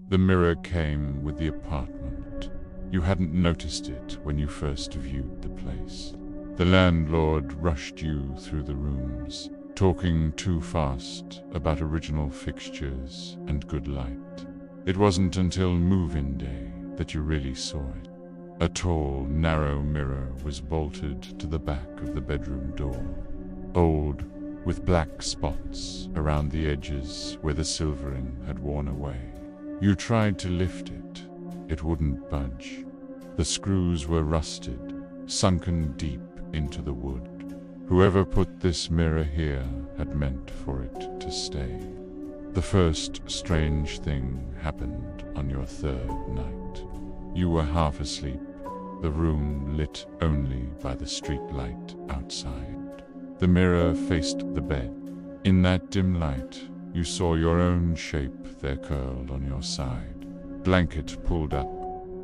The mirror came with the apartment. You hadn't noticed it when you first viewed the place. The landlord rushed you through the rooms, talking too fast about original fixtures and good light. It wasn't until move-in day that you really saw it. A tall, narrow mirror was bolted to the back of the bedroom door, old, with black spots around the edges where the silvering had worn away. You tried to lift it. It wouldn't budge. The screws were rusted, sunken deep into the wood. Whoever put this mirror here had meant for it to stay. The first strange thing happened on your third night. You were half asleep, the room lit only by the street light outside. The mirror faced the bed. In that dim light, you saw your own shape there curled on your side. Blanket pulled up,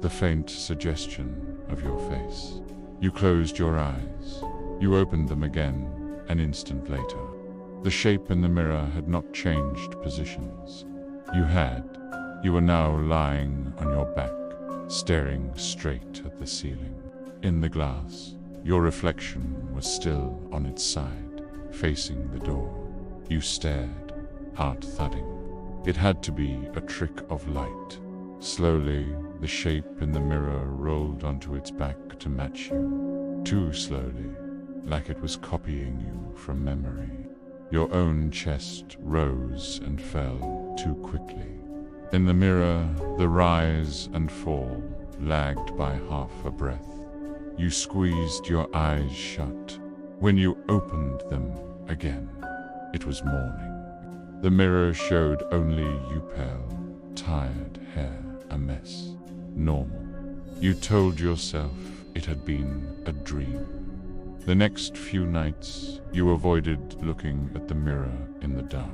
the faint suggestion of your face. You closed your eyes. You opened them again an instant later. The shape in the mirror had not changed positions. You were now lying on your back, staring straight at the ceiling. In the glass, your reflection was still on its side, facing the door. You stared, heart thudding. It had to be a trick of light. Slowly, the shape in the mirror rolled onto its back to match you. Too slowly, like it was copying you from memory. Your own chest rose and fell too quickly. In the mirror, the rise and fall lagged by half a breath. You squeezed your eyes shut. When you opened them again, it was morning. The mirror showed only you pale, tired hair, a mess. Normal. You told yourself it had been a dream. The next few nights, you avoided looking at the mirror in the dark.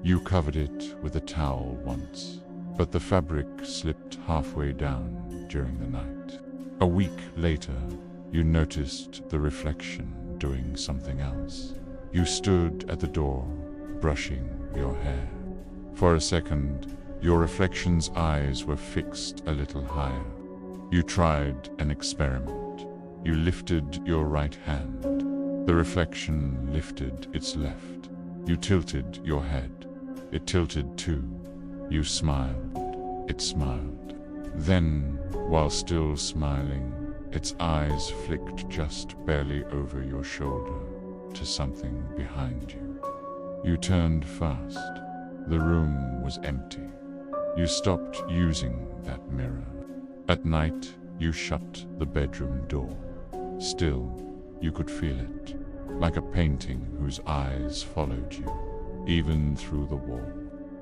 You covered it with a towel once, but the fabric slipped halfway down during the night. A week later, you noticed the reflection doing something else. You stood at the door, brushing your hair. For a second, your reflection's eyes were fixed a little higher. You tried an experiment. You lifted your right hand. The reflection lifted its left. You tilted your head. It tilted too. You smiled. It smiled. Then, while still smiling, its eyes flicked just barely over your shoulder to something behind you. You turned fast. The room was empty. You stopped using that mirror. At night, you shut the bedroom door. Still, you could feel it, like a painting whose eyes followed you, even through the wall.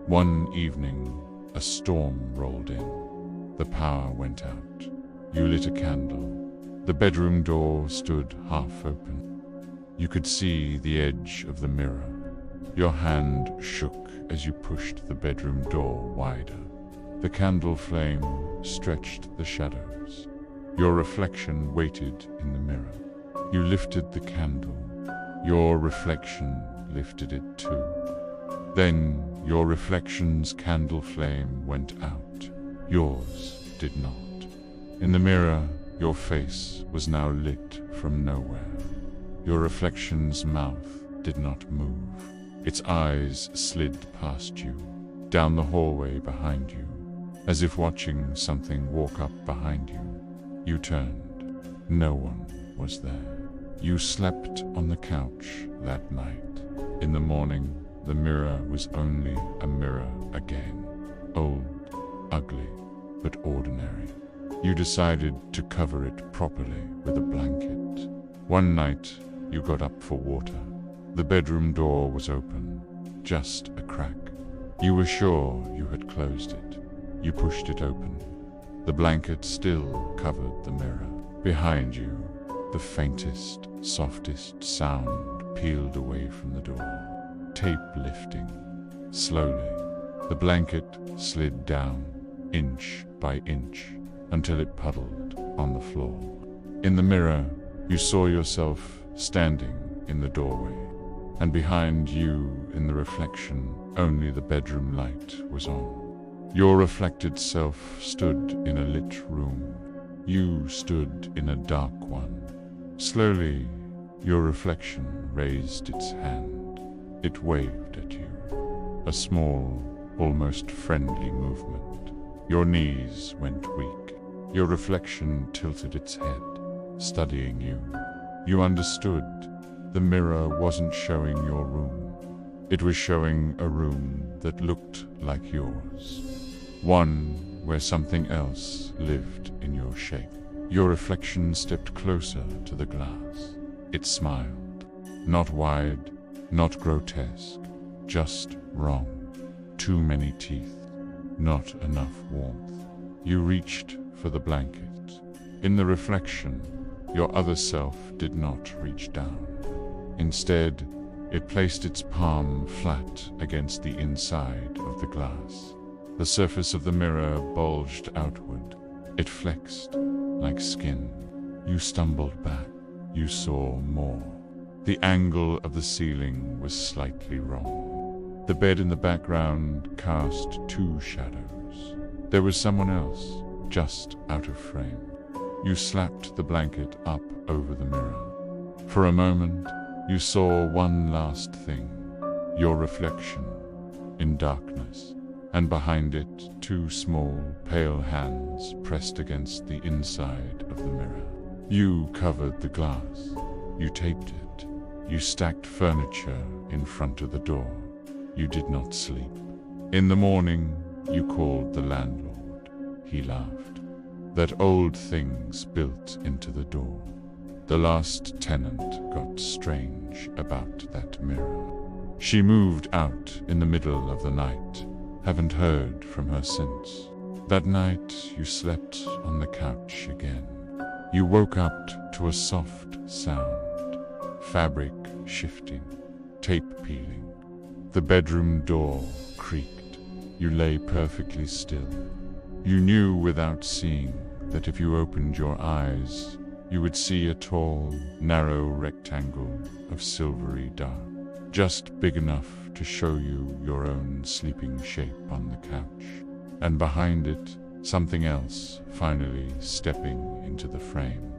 One evening, a storm rolled in. The power went out. You lit a candle. The bedroom door stood half open. You could see the edge of the mirror. Your hand shook as you pushed the bedroom door wider. The candle flame stretched the shadows. Your reflection waited in the mirror. You lifted the candle. Your reflection lifted it too. Then your reflection's candle flame went out. Yours did not. In the mirror, your face was now lit from nowhere. Your reflection's mouth did not move. Its eyes slid past you, down the hallway behind you, as if watching something walk up behind you. You turned. No one was there. You slept on the couch that night. In the morning, the mirror was only a mirror again. Old, ugly, but ordinary. You decided to cover it properly with a blanket. One night, you got up for water. The bedroom door was open, just a crack. You were sure you had closed it. You pushed it open. The blanket still covered the mirror. Behind you, the faintest, softest sound peeled away from the door. Tape lifting. Slowly, the blanket slid down, inch by inch, until it puddled on the floor. In the mirror, you saw yourself standing in the doorway, and behind you in the reflection, only the bedroom light was on. Your reflected self stood in a lit room. You stood in a dark one. Slowly, your reflection raised its hand. It waved at you. A small, almost friendly movement. Your knees went weak. Your reflection tilted its head, studying you. You understood. The mirror wasn't showing your room. It was showing a room that looked like yours. One where something else lived in your shape. Your reflection stepped closer to the glass. It smiled. Not wide, not grotesque, just wrong. Too many teeth, not enough warmth. You reached for the blanket. In the reflection, your other self did not reach down. Instead, it placed its palm flat against the inside of the glass. The surface of the mirror bulged outward. It flexed like skin. You stumbled back. You saw more. The angle of the ceiling was slightly wrong. The bed in the background cast two shadows. There was someone else, just out of frame. You slapped the blanket up over the mirror. For a moment, you saw one last thing, your reflection, in darkness, and behind it, two small, pale hands pressed against the inside of the mirror. You covered the glass. You taped it. You stacked furniture in front of the door. You did not sleep. In the morning, you called the landlord. He laughed. That old things built into the door. The last tenant got strange about that mirror. She moved out in the middle of the night. Haven't heard from her since. That night, you slept on the couch again. You woke up to a soft sound. Fabric shifting. Tape peeling. The bedroom door creaked. You lay perfectly still. You knew without seeing that if you opened your eyes, you would see a tall, narrow rectangle of silvery dark, just big enough to show you your own sleeping shape on the couch, and behind it, something else finally stepping into the frame.